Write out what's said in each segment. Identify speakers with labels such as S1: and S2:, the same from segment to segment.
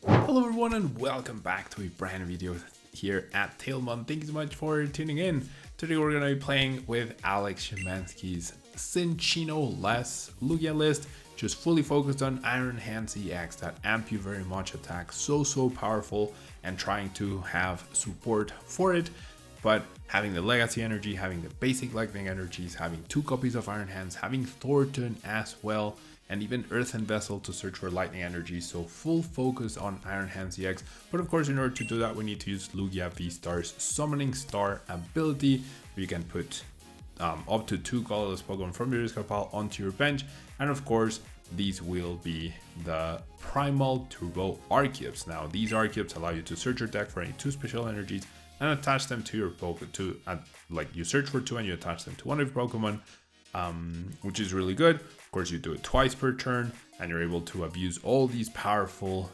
S1: Hello everyone and welcome back to a brand new video here at tablemon. Thank you so much for tuning in. Today we're going to be playing with Alex Szymanski's Cinccino less Lugia list, just fully focused on Iron Hands EX that amp you very much attack, so powerful, and trying to have support for it, but having the Legacy Energy, having the basic Lightning Energies, having 2 copies of Iron Hands, having Thorton as well, and even Earthen Vessel to search for Lightning Energy, so full focus on Iron Hands EX. But of course, in order to do that, we need to use Lugia VSTAR's Summoning Star ability, where you can put up to 2 colorless Pokemon from your discard pile onto your bench, and of course, these will be the Primal Turbo Archeops. Now, these Archeops allow you to search your deck for any 2 special energies and attach them to your Pokemon. Like you search for 2 and you attach them to one of your Pokemon, which is really good. Of course, you do it twice per turn, and you're able to abuse all these powerful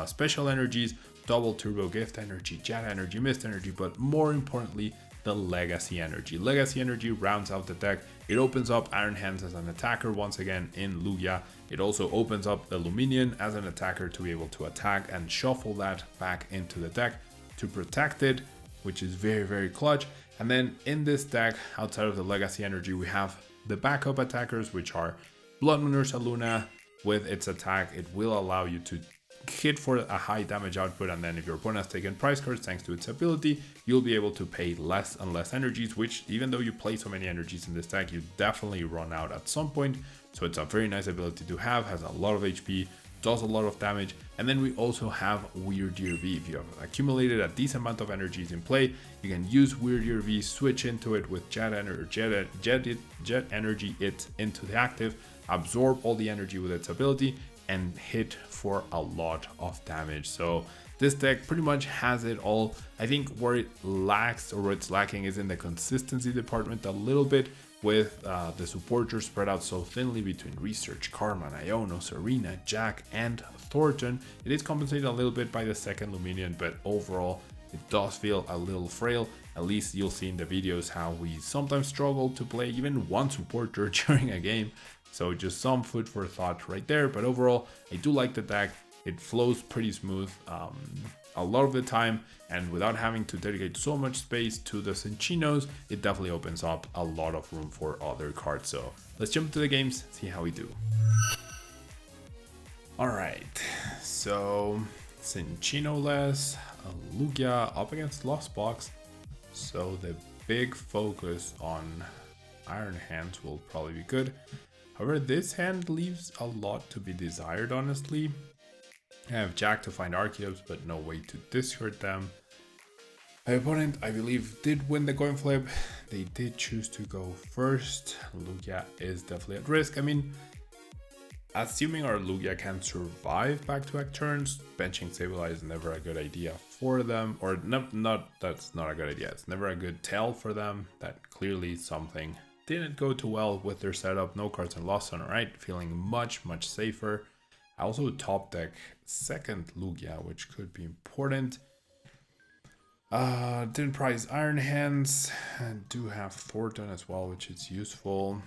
S1: special energies: double turbo, gift energy, jet energy, mist energy, but more importantly, the legacy energy. Legacy energy rounds out the deck. It opens up Iron Hands as an attacker once again in Lugia. It also opens up the Lumineon as an attacker to be able to attack and shuffle that back into the deck to protect it, which is very clutch. And then in this deck, outside of the legacy energy, we have the backup attackers, which are Bloodmoon Ursaluna. With its attack, it will allow you to hit for a high damage output, and then if your opponent has taken prize cards thanks to its ability, you'll be able to pay less and less energies, which, even though you play so many energies in this deck, you definitely run out at some point. So it's a very nice ability to have, has a lot of HP, does a lot of damage. And then we also have Wyrdeer V. If you have accumulated a decent amount of energies in play, you can use Wyrdeer V, switch into it with Jet Energy it into the active, absorb all the energy with its ability, and hit for a lot of damage. So this deck pretty much has it all. I think where it lacks, or where it's lacking, is in the consistency department a little bit, with the supporters spread out so thinly between Research, Carmine, Iono, Serena, Jacq, and Thorton. It is compensated a little bit by the second Lumineon, but overall it does feel a little frail. At least you'll see in the videos how we sometimes struggle to play even one supporter during a game. So just some food for thought right there. But overall, I do like the deck. It flows pretty smooth a lot of the time, and without having to dedicate so much space to the Cinccinos, it definitely opens up a lot of room for other cards. So let's jump into the games, see how we do. Alright, so Cinccino-less Lugia up against Lost Box. So the big focus on Iron Hands will probably be good. However, this hand leaves a lot to be desired, honestly. I have Jacq to find Archeops, but no way to discard them. My opponent, I believe, did win the coin flip. They did choose to go first. Lugia is definitely at risk. I mean, assuming our Lugia can survive back-to-back turns, benching Stabilize is never a good idea for them. Or that's not a good idea. It's never a good tell for them. That clearly something didn't go too well with their setup. No cards and lost on right, feeling much safer. I also top deck second Lugia, which could be important. Didn't prize Iron Hands, and do have Thorton as well, which is useful.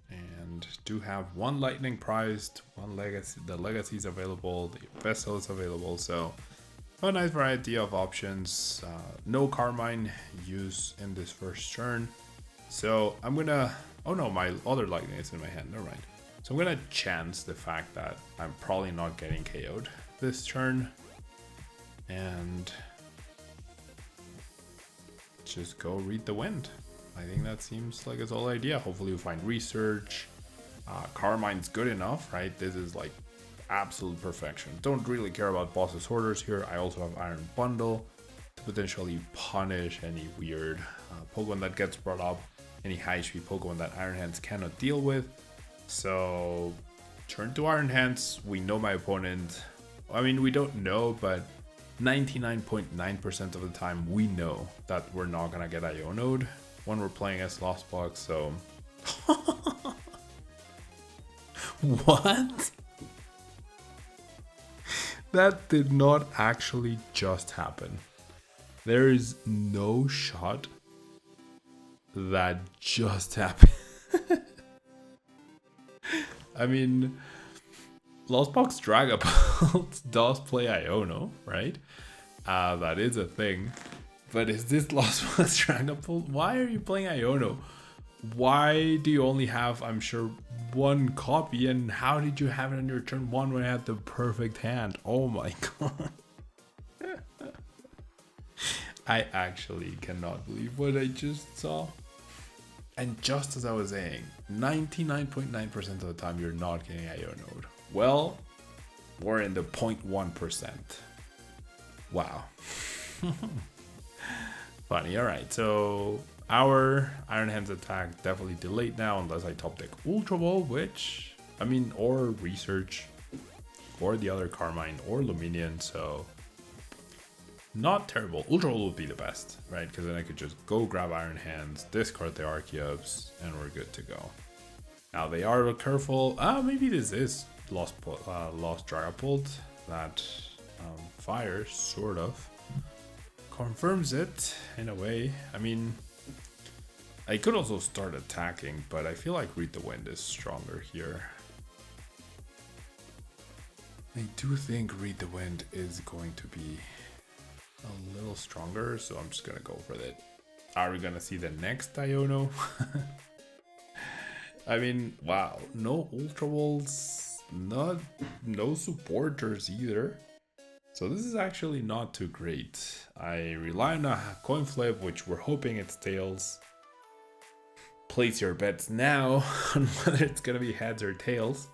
S1: And do have 1 Lightning prized, 1 Legacy. The Legacy is available, the Vessel is available, so a nice variety of options. No Carmine use in this first turn. So I'm gonna, oh no, my other Lightning is in my hand, never mind. So I'm gonna chance the fact that I'm probably not getting KO'd this turn, and just go read the wind. I think that seems like it's all idea. Hopefully we find Research. Carmine's good enough, right? This is like absolute perfection. Don't really care about Boss's Hoarders here. I also have Iron Bundle to potentially punish any weird Pokemon that gets brought up, any high HP Pokemon that Iron Hands cannot deal with. So turn to Iron Hands. We know my opponent. I mean, we don't know, but 99.9% of the time we know that we're not gonna get Iono'd when we're playing as Lost Box. So what? That did not actually just happen. There is no shot that just happened. I mean, Lost Box Dragapult does play Iono, right? That is a thing. But is this Lost Box Dragapult? Why are you playing Iono? Why do you only have, I'm sure, one copy? And how did you have it on your turn one when I had the perfect hand? Oh my god. I actually cannot believe what I just saw. And just as I was saying, 99.9% of the time you're not getting Iono. Well, we're in the 0.1%. Wow. Funny. Alright, so our Iron Hands attack definitely delayed now unless I top deck Ultra Ball, which, I mean, or Research, or the other Carmine, or Lumineon, so not terrible. Ultra Ball would be the best, right? Because then I could just go grab Iron Hands, discard the Archeops, and we're good to go. Now they are careful. Maybe this is Lost Dragapult that fires, sort of. Confirms it in a way. I mean, I could also start attacking, but I feel like Read the Wind is stronger here. I do think Read the Wind is going to be a little stronger, so I'm just gonna go for that. Are we gonna see the next Iono? I mean, wow, no Ultra Balls, no supporters either. So this is actually not too great. I rely on a coin flip, which we're hoping it's tails. Place your bets now on whether it's gonna be heads or tails.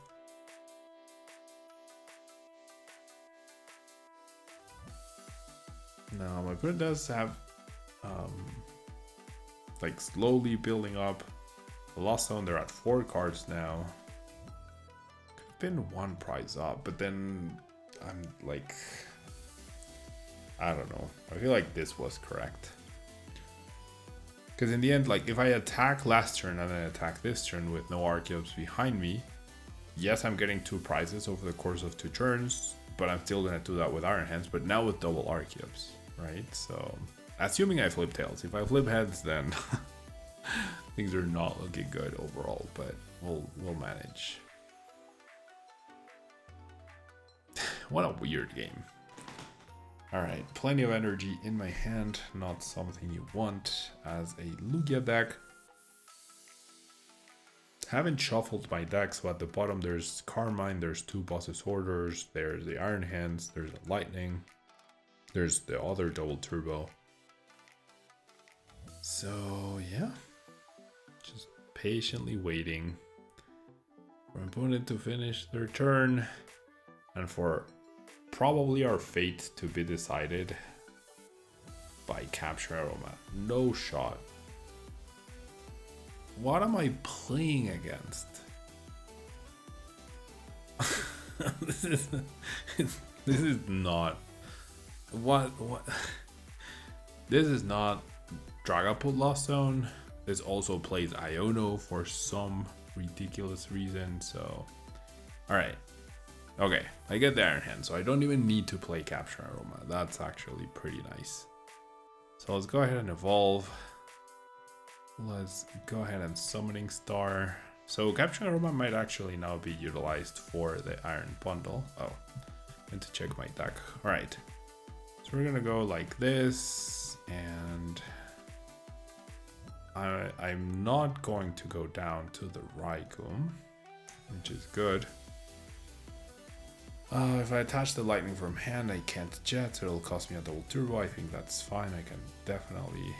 S1: Now my opponent does have like slowly building up the Lost Zone. They're at 4 cards now. Could have been 1 prize up, but then I'm like, I don't know. I feel like this was correct. Because in the end, like if I attack last turn and then attack this turn with no Archeops behind me, yes, I'm getting 2 prizes over the course of 2 turns, but I'm still gonna do that with Iron Hands, but now with double Archeops, right? So, assuming I flip tails. If I flip heads, then things are not looking good overall, but we'll manage. What a weird game. Alright, plenty of energy in my hand, not something you want as a Lugia deck. Haven't shuffled my deck, so at the bottom there's Carmine, there's 2 Boss's Orders, there's the Iron Hands, there's a Lightning, there's the other double turbo. So yeah, just patiently waiting for my opponent to finish their turn and for probably our fate to be decided by Capturing Aroma. No shot. What am I playing against? This is not what this is not Dragapult Lost Zone. This also plays Iono for some ridiculous reason, so alright. Okay, I get the Iron Hand, so I don't even need to play Capturing Aroma. That's actually pretty nice. So let's go ahead and evolve. Let's go ahead and Summoning Star. So Capturing Aroma might actually now be utilized for the Iron Bundle. Oh, I need to check my deck. Alright, so we're gonna go like this, and I'm not going to go down to the Raikou, which is good. If I attach the Lightning from hand, I can't jet, so it'll cost me a double turbo. I think that's fine. I can definitely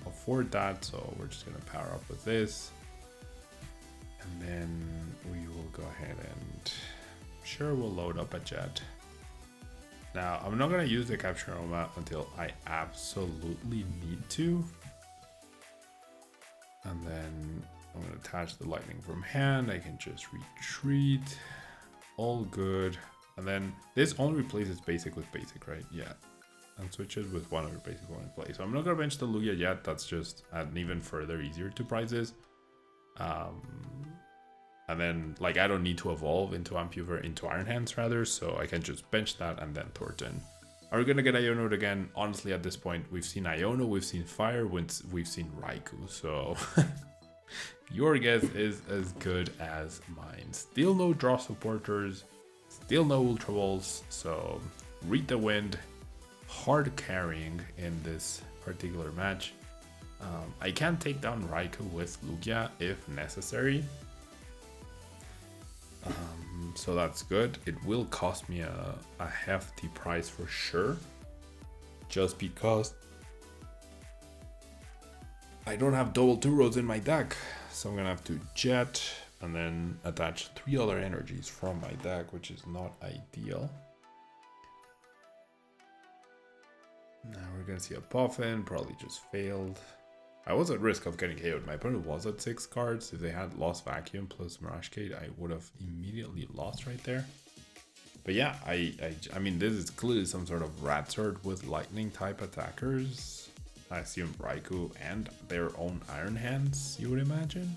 S1: afford that, so we're just gonna power up with this, and then we will go ahead and sure, we'll load up a jet. Now I'm not gonna use the Capturing Aroma until I absolutely need to, and then I'm gonna attach the Lightning from hand. I can just retreat. All good. And then this only replaces basic with basic, right? Yeah. And switches with one of your basic one in play. So I'm not gonna bench the Lugia yet. That's just an even further easier to prizes. And then like I don't need to evolve into Ampuver into Iron Hands rather, so I can just bench that and then Thorton. Are we gonna get Iono again? Honestly, at this point, we've seen Iono, we've seen Fire, we've seen Raikou, so your guess is as good as mine. Still no draw supporters, Still no Ultra Balls, so read the wind, hard carrying in this particular match. I can take down Raikou with Lugia if necessary. So that's good. It will cost me a hefty price for sure, just because I don't have double 2-roads in my deck. So I'm gonna have to jet and then attach 3 other energies from my deck, which is not ideal. Now we're gonna see a Puffin, probably just failed. I was at risk of getting KO'd. My opponent was at 6 cards. If they had lost Vacuum plus Mirage Gate, I would have immediately lost right there. But yeah, I mean, this is clearly some sort of rat sword with lightning type attackers. I assume Raikou and their own Iron Hands, you would imagine.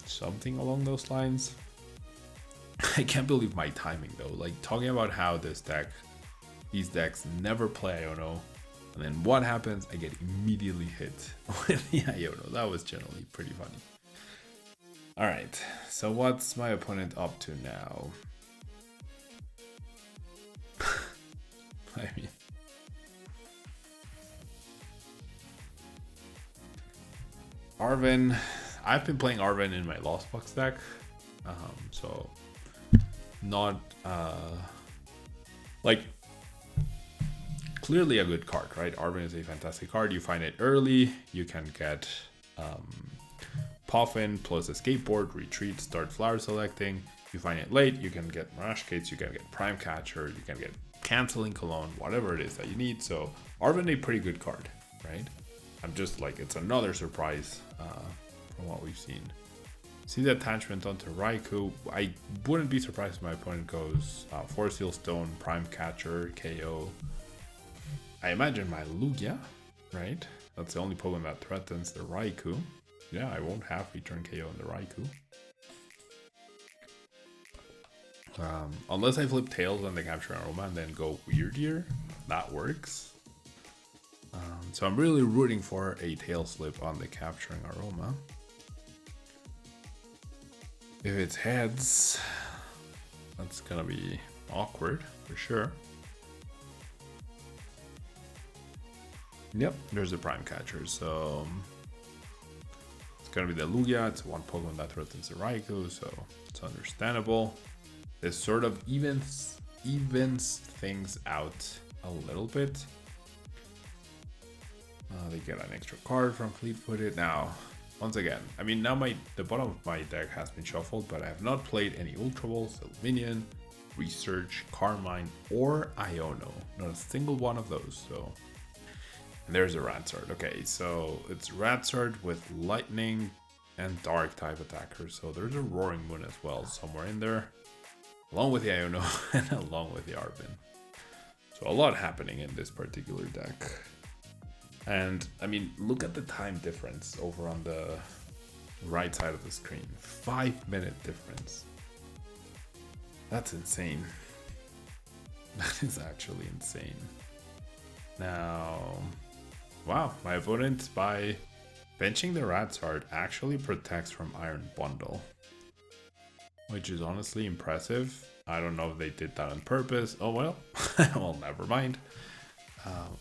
S1: Something along those lines. I can't believe my timing though. Like, talking about how these decks never play Iono. And then what happens? I get immediately hit with the Iono. That was generally pretty funny. Alright, so what's my opponent up to now? I mean, Arven. I've been playing Arven in my Lost Box deck. So not like clearly a good card, right? Arven is a fantastic card. You find it early, you can get Puffin plus a skateboard, retreat, start flower selecting. You find it late, you can get Mirage Gates, you can get Prime Catcher, you can get Canceling Cologne, whatever it is that you need. So Arven a pretty good card, right? I'm just like, it's another surprise from what we've seen. See the attachment onto Raikou. I wouldn't be surprised if my opponent goes Force Seal Stone, Prime Catcher, KO. I imagine my Lugia, right? That's the only Pokemon that threatens the Raikou. Yeah, I won't have return KO on the Raikou. Unless I flip Tails on the Capturing Aroma and then go Wyrdeer, that works. So I'm really rooting for a Tail Slip on the Capturing Aroma. If it's heads, that's gonna be awkward for sure. Yep, there's the Prime Catcher, so it's gonna be the Lugia. It's one Pokemon that threatens the Raikou, so it's understandable. This sort of evens things out a little bit. They get an extra card from Fleet-Footed. Now, once again, I mean, now the bottom of my deck has been shuffled, but I have not played any Ultra Balls, Lumineon, Research, Carmine, or Iono. Not a single one of those, so... And there's a Rat Sword. Okay, so it's Rat Sword with Lightning and Dark type attackers. So there's a Roaring Moon as well, somewhere in there. Along with the Iono and along with the Arven. So a lot happening in this particular deck. And I mean, look at the time difference over on the right side of the screen. 5-minute difference. That's insane. That is actually insane. Now, wow, my opponent, by benching the Ratsard, actually protects from Iron Bundle, which is honestly impressive. I don't know if they did that on purpose. Oh well, well, never mind.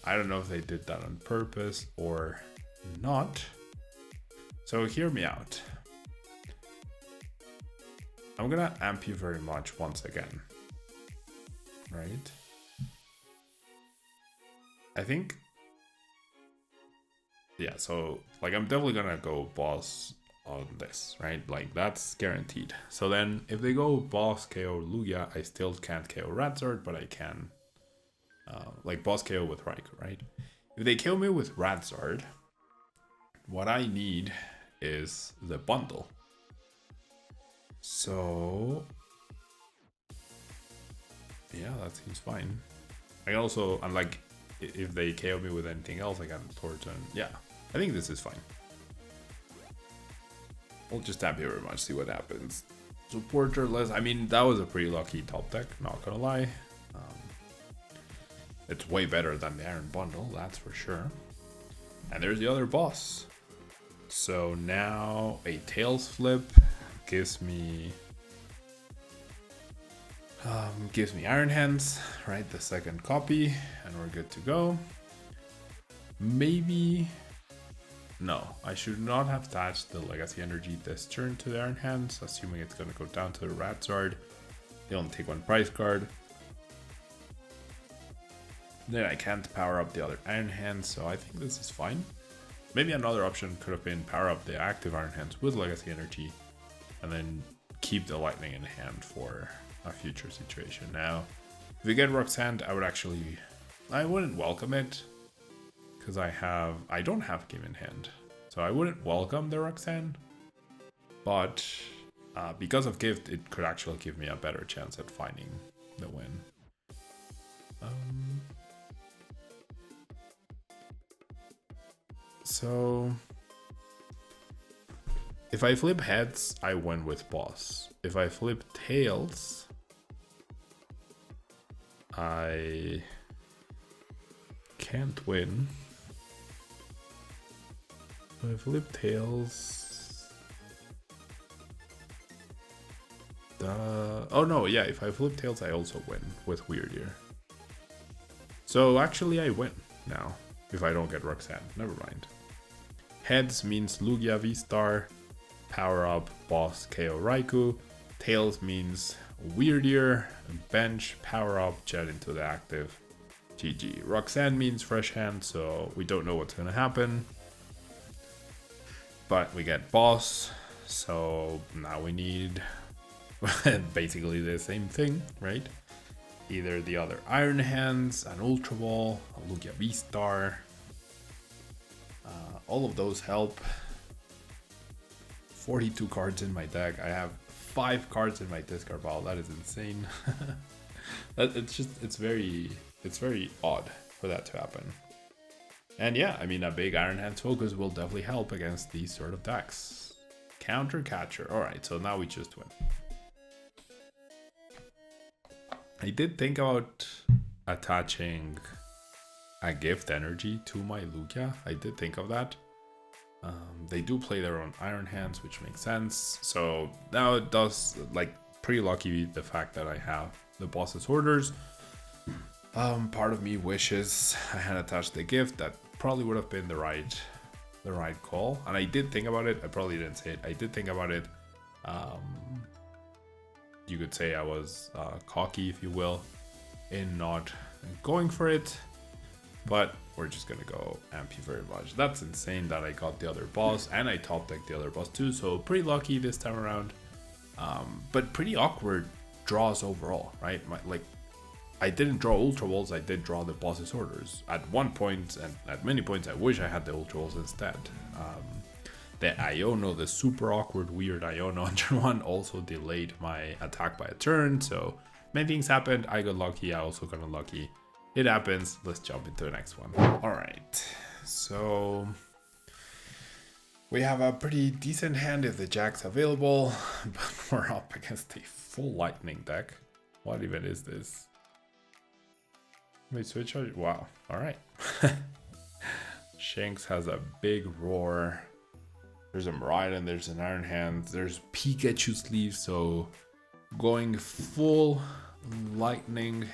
S1: I don't know if they did that on purpose or not. So hear me out. I'm gonna amp you very much once again, right? I think, yeah, so like I'm definitely gonna go boss on this, right? Like that's guaranteed. So then if they go boss KO Lugia, I still can't KO Ratsard, but I can like boss KO with Raikou, right? If they kill me with Ratsard, what I need is the bundle. So yeah, that seems fine. I also, I'm like, if they KO me with anything else, I got Thorton. Yeah, I think this is fine. We'll just tap here very much, see what happens. Supporter less. I mean, that was a pretty lucky top deck, not gonna lie. It's way better than the Iron Bundle, that's for sure. And there's the other boss. So now a Tails Flip gives me Gives me Iron Hands, right? The second copy, and we're good to go. Maybe... No, I should not have attached the Legacy Energy this turn to the Iron Hands, assuming it's going to go down to the Ratzard. They only take one prize card. Then I can't power up the other Iron Hands, so I think this is fine. Maybe another option could have been power up the active Iron Hands with Legacy Energy, and then keep the Lightning in hand for a future situation. Now, if we get Roxanne, I wouldn't welcome it, because I don't have Game in hand. So I wouldn't welcome the Roxanne, but because of Gift, it could actually give me a better chance at finding the win. So if I flip heads, I win with boss. If I flip tails, I can't win. If I flip tails, oh no, yeah, if I flip tails, I also win with Wyrdeer. So actually I win now, if I don't get Roxanne, never mind. Heads means Lugia VSTAR, power up, boss, KO Raikou. Tails means Wyrdeer, bench, power up, jet into the active, GG. Roxanne means fresh hand, so we don't know what's gonna happen. But we get boss, so now we need basically the same thing, right? Either the other Iron Hands, an Ultra Ball, a Lugia VSTAR. All of those help. 42 cards in my deck. I have 5 cards in my discard pile. That is insane. It's very odd for that to happen. And yeah, I mean, a big Iron Hands focus will definitely help against these sort of decks. Counter Catcher. Alright, so now we just win. I did think about attaching a Gift Energy to my Lugia. I did think of that. They do play their own Iron Hands, which makes sense. So now it does, like, pretty lucky the fact that I have the boss's orders. Part of me wishes I had attached the Gift. That probably would have been the right call. And I did think about it. I probably didn't say it. I did think about it. You could say I was cocky, if you will, in not going for it. But we're just gonna go Ampy very much. That's insane that I got the other boss and I top decked the other boss too. So pretty lucky this time around. But pretty awkward draws overall, right? I didn't draw Ultra Balls, I did draw the boss's orders. At one point, and at many points, I wish I had the Ultra Balls instead. The Iono, the super awkward, weird Iono on turn 1 also delayed my attack by a turn. So many things happened. I got lucky, I also got unlucky. It happens. Let's jump into the next one. Alright, so we have a pretty decent hand if the Jacq's available, but we're up against a full lightning deck. What even is this? Wait, switch out? Wow, alright. Shanks has a big roar. There's a Miraidon, there's an Iron Hand, there's Pikachu sleeve, so going full lightning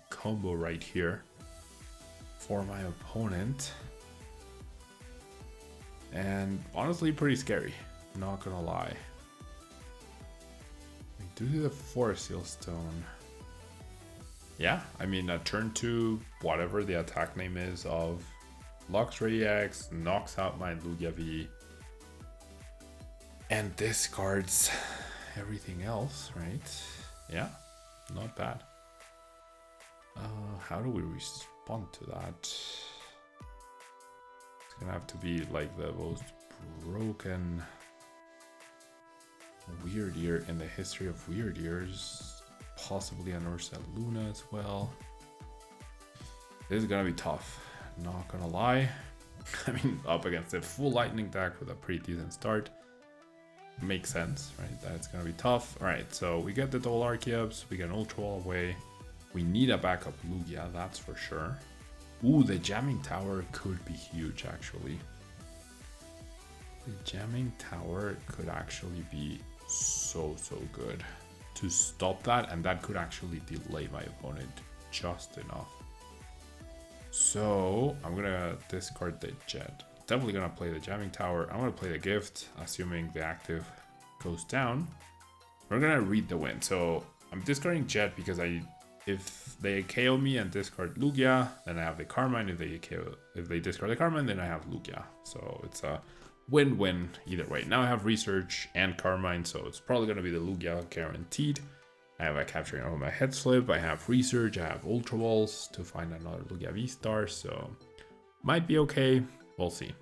S1: combo right here for my opponent. And honestly, pretty scary, not gonna lie. We do the Forest Seal Stone. Yeah, I mean, at turn 2, whatever the attack name is of Luxray X knocks out my Lugia V and discards everything else, right? Yeah, not bad. How do we respond to that? It's gonna have to be like the most broken Wyrdeer in the history of Wyrdeers. Possibly an Ursaluna as well. This is gonna be tough, not gonna lie. I mean, up against a full lightning deck with a pretty decent start. Makes sense, right? That it's gonna be tough. Alright, so we get the double Archeops, we get an Ultra Ball away. We need a backup Lugia, that's for sure. Ooh, the Jamming Tower could be huge, actually. The Jamming Tower could actually be so good. to stop that, and that could actually delay my opponent just enough. So I'm gonna discard the Jet. Definitely gonna play the Jamming Tower. I'm gonna play the Gift, assuming the active goes down. We're gonna read the win. So I'm discarding Jet because if they KO me and discard Lugia, then I have the Carmine. If they discard the Carmine, then I have Lugia. So it's a win-win either way. Now I have Research and Carmine, so it's probably gonna be the Lugia guaranteed. I have a Capturing Aroma head slip. I have Research. I have Ultra Balls to find another Lugia V-Star. So might be okay. We'll see.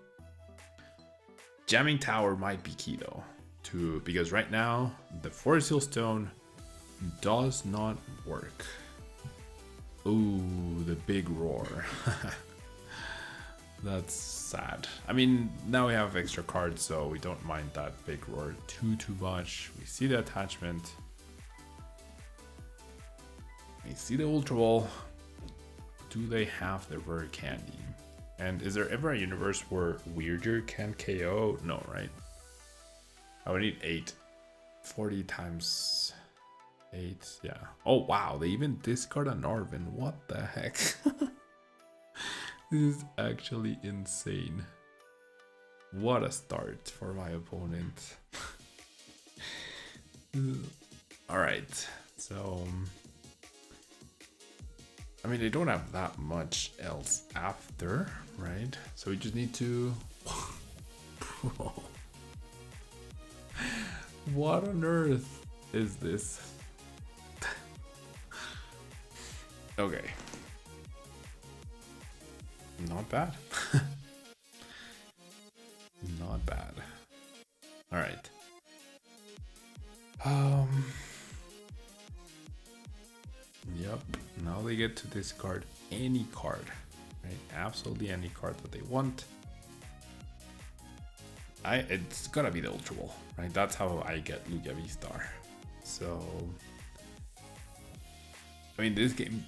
S1: Jamming Tower might be key though, because right now the Forest Seal Stone does not work. Ooh, the big roar. That's sad. I mean, now we have extra cards, so we don't mind that big roar too much. We see the attachment. We see the Ultra Ball. Do they have the rare candy? And is there ever a universe where Wyrdeer can KO? No, right? I would need 8. 40 times 8, yeah. Oh wow, they even discard a Narvin. What the heck? This is actually insane. What a start for my opponent. Alright, so I mean, they don't have that much else after, right? So we just need to... Bro. What on earth is this? Okay. Not bad. Not bad. All right. Yep. Now they get to discard any card, right? Absolutely any card that they want. It's gotta be the Ultra Ball, right? That's how I get Lugia V-Star. So, I mean, this game,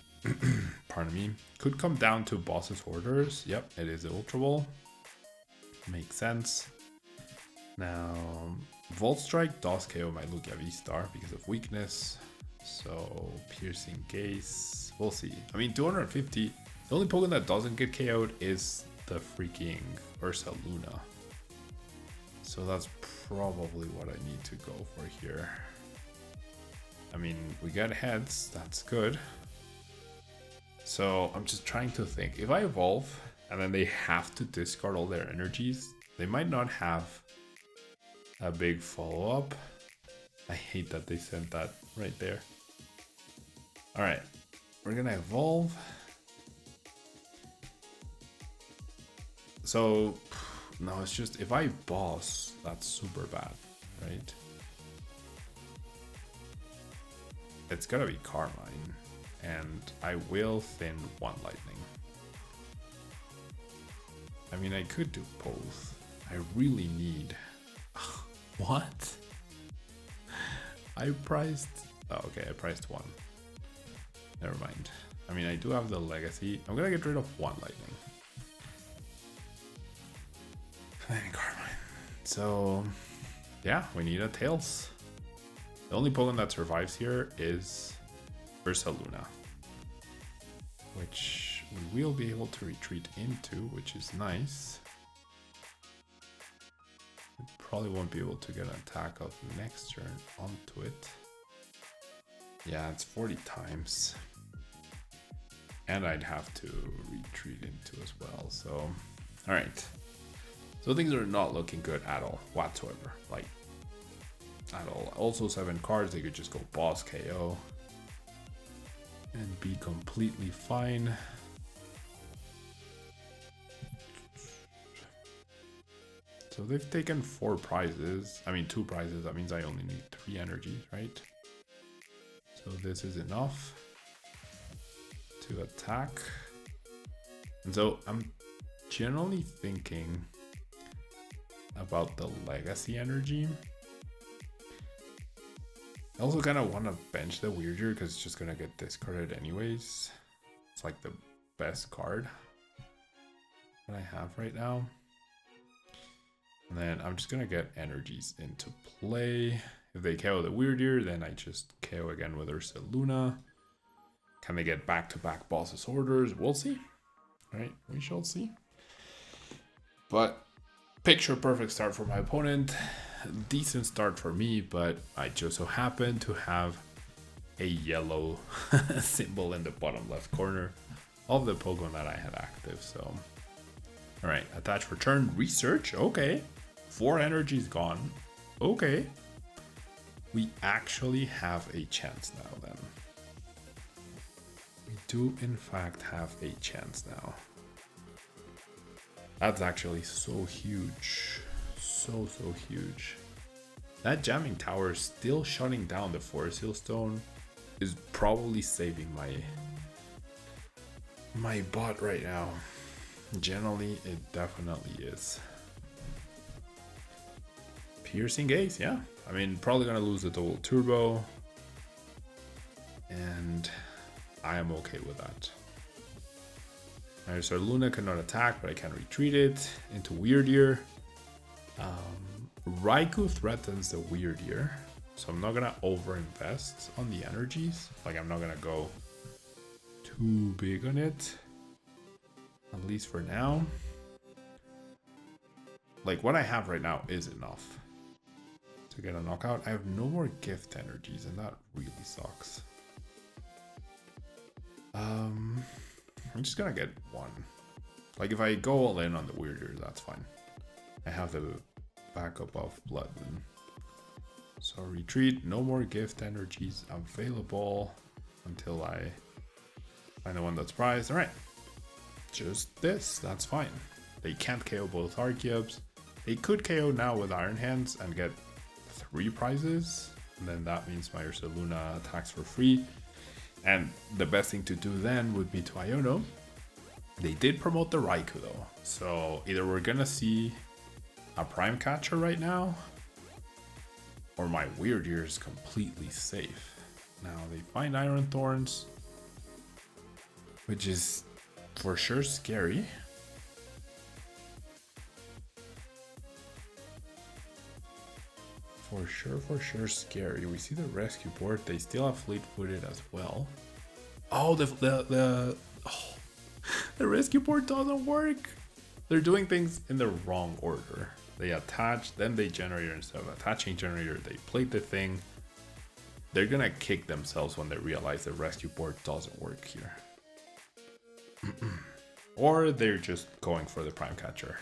S1: pardon me, could come down to boss's orders. Yep, it is the Ultra Ball. Makes sense. Now, Volt Strike does KO my Lugia V-Star because of weakness. So, Piercing Gaze, we'll see. I mean, 250, the only Pokemon that doesn't get KO'd is the freaking Ursaluna. So that's probably what I need to go for here. I mean, we got heads, that's good. So I'm just trying to think, if I evolve and then they have to discard all their energies, they might not have a big follow-up. I hate that they sent that right there. All right, we're gonna evolve. So, no, it's just if I boss, that's super bad, right? It's gotta be Carmine, and I will thin one lightning. I mean, I could do both. I really need... What? I priced... Oh, okay, I priced one. Never mind. I mean, I do have the Legacy. I'm gonna get rid of one lightning. And then Carmine. So, yeah, we need a Tails. The only Pokemon that survives here is Ursaluna, which we will be able to retreat into, which is nice. We probably won't be able to get an attack of next turn onto it. Yeah, it's 40 times. And I'd have to retreat into as well, so... Alright. So things are not looking good at all, whatsoever. Like, at all. Also 7 cards, they could just go boss KO. And be completely fine. So they've taken 4 prizes. I mean 2 prizes, that means I only need 3 energies, right? So this is enough to attack. And so I'm generally thinking about the Legacy Energy. I also kind of want to bench the Wyrdeer because it's just going to get discarded anyways. It's like the best card that I have right now. And then I'm just going to get energies into play. If they KO the Wyrdeer, then I just KO again with Ursaluna. Can they get back-to-back bosses orders? We'll see. Right, we shall see. But picture perfect start for my opponent. Decent start for me, but I just so happen to have a yellow symbol in the bottom left corner of the Pokemon that I had active. So, all right, attach for turn, research. Okay, 4 energies gone. Okay, we actually have a chance now. Then we do in fact have a chance now. That's actually so huge. So huge. That Jamming Tower still shutting down the Forest Hill Stone is probably saving my bot right now. Generally, it definitely is. Piercing Gaze, yeah. I mean, probably gonna lose the double turbo. And I am okay with that. Ursaluna cannot attack, but I can retreat it into Wyrdeer. Raikou threatens the Wyrdeer, so I'm not gonna overinvest on the energies. Like, I'm not gonna go too big on it, at least for now. Like, what I have right now is enough to get a knockout. I have no more gift energies, and that really sucks. I'm just gonna get one. Like, if I go all in on the Wyrdeer, that's fine. I have the backup of Bloodmoon. So retreat, no more gift energies available until I find the one that's prized. All right, just this, that's fine. They can't KO both Archeops. They could KO now with Iron Hands and get 3 prizes. And then that means my Ursaluna attacks for free. And the best thing to do then would be to Iono. They did promote the Raikou though. So either we're gonna see a Prime Catcher right now, or my Wyrdeer is completely safe. Now they find Iron Thorns, which is for sure scary. For sure scary. We see the rescue board. They still have fleet-footed as well. Oh, the rescue board doesn't work. They're doing things in the wrong order. They attach, then they generator. Instead of attaching generator, they plate the thing. They're gonna kick themselves when they realize the rescue board doesn't work here. Or they're just going for the Prime Catcher.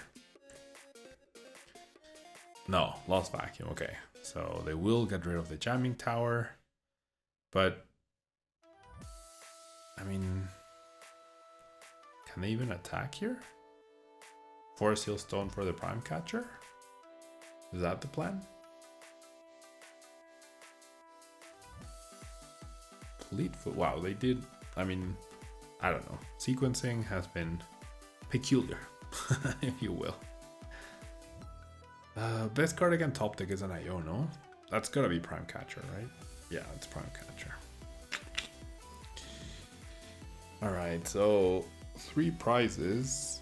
S1: No, lost vacuum. Okay, so they will get rid of the Jamming Tower, but I mean, can they even attack here? Forest Hill Stone for the Prime Catcher? Is that the plan? Fleetfoot. Wow, they did. I mean, I don't know. Sequencing has been peculiar, if you will. Best card against top deck is an Iono. That's gotta be Prime Catcher, right? Yeah, it's Prime Catcher. Alright, so 3 prizes.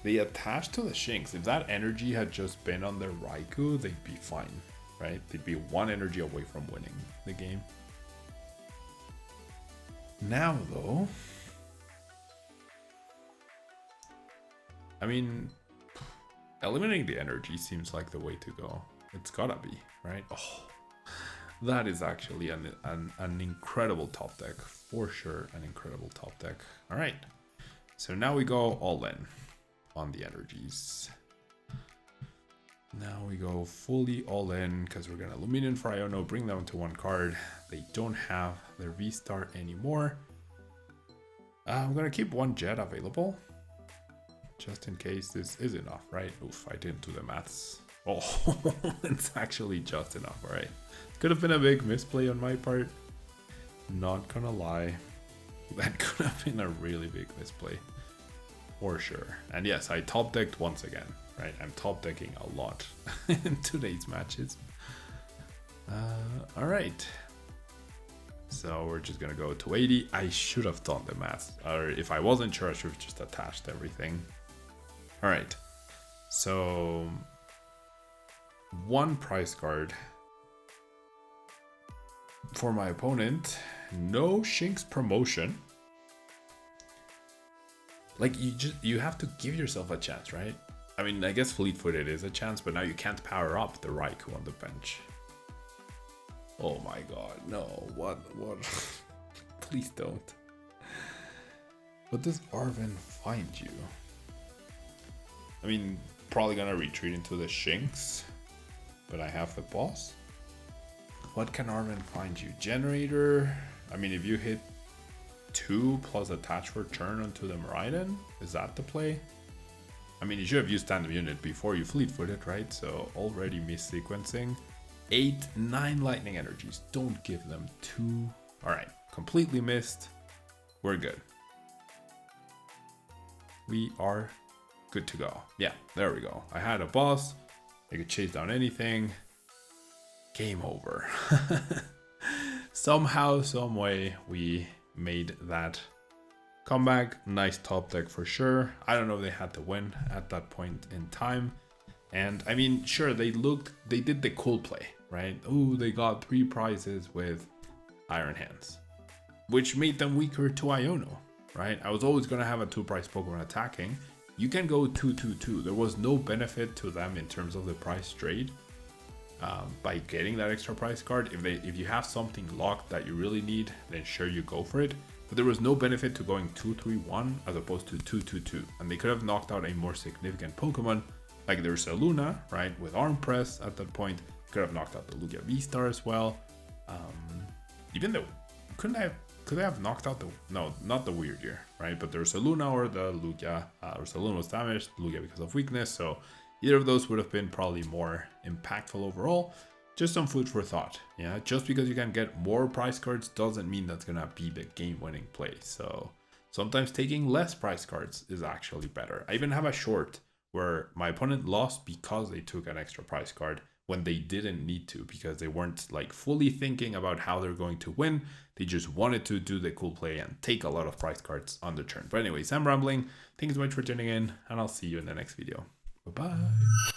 S1: They attach to the Shinx. If that energy had just been on the Raikou, they'd be fine, right? They'd be 1 energy away from winning the game. Now, though, I mean, eliminating the energy seems like the way to go. It's gotta be, right? Oh, that is actually an incredible top deck. For sure, an incredible top deck. All right, so now we go all in on the energies. Now we go fully all in because we're gonna Lumineon for Iono, bring them to 1 card. They don't have their V-Star anymore. I'm gonna keep 1 Jet available just in case this is enough, right? Oof, I didn't do the maths. Oh, it's actually just enough. All right, could have been a big misplay on my part, not gonna lie. That could have been a really big misplay for sure. And yes, I top decked once again, right? I'm top decking a lot in today's matches. All right, so we're just gonna go to 80. I should have done the math, or if I wasn't sure, I should have just attached everything. All right, So, one prize card for my opponent. No Shinx promotion. Like, you have to give yourself a chance, right? I mean, I guess fleet-footed is a chance, but now you can't power up the Raikou on the bench. Oh my god, no, what? Please don't. What does Arven find you? I mean, probably gonna retreat into the Shinx, but I have the boss. What can Arven find you? Generator. I mean, if you hit 2 plus attach for turn onto the Miraidon, is that the play? I mean, you should have used tandem unit before you fleet-footed, right? So already missed sequencing. 8, 9 lightning energies. Don't give them 2. All right, completely missed. We're good. We are good to go. Yeah, there we go. I had a boss. I could chase down anything. Game over. Somehow, some way, we made that comeback. Nice top deck for sure. I don't know if they had to win at that point in time. And I mean, sure, they did the cool play, right? Oh, they got 3 prizes with Iron Hands, which made them weaker to Iono, right? I was always going to have a 2-prize Pokemon attacking. You can go 2-2-2. There was no benefit to them in terms of the price trade by getting that extra prize card. If you have something locked that you really need, then sure, you go for it. But there was no benefit to going 2-3-1 as opposed to 2-2-2. And they could have knocked out a more significant Pokemon, like there's Ursaluna, right? With Arm Press at that point. Could have knocked out the Lugia VSTAR as well. Even though, could they have knocked out the, no, not the Wyrdeer, right? But there's Ursaluna or the Lugia. Ursaluna was damaged, Lugia because of weakness. So either of those would have been probably more impactful overall. Just some food for thought. Yeah, just because you can get more prize cards doesn't mean that's gonna be the game-winning play. So sometimes taking less prize cards is actually better. I even have a short where my opponent lost because they took an extra prize card when they didn't need to, because they weren't like fully thinking about how they're going to win. They just wanted to do the cool play and take a lot of prize cards on the turn. But anyways, I'm rambling. Thank you so much for tuning in, and I'll see you in the next video. Bye-bye.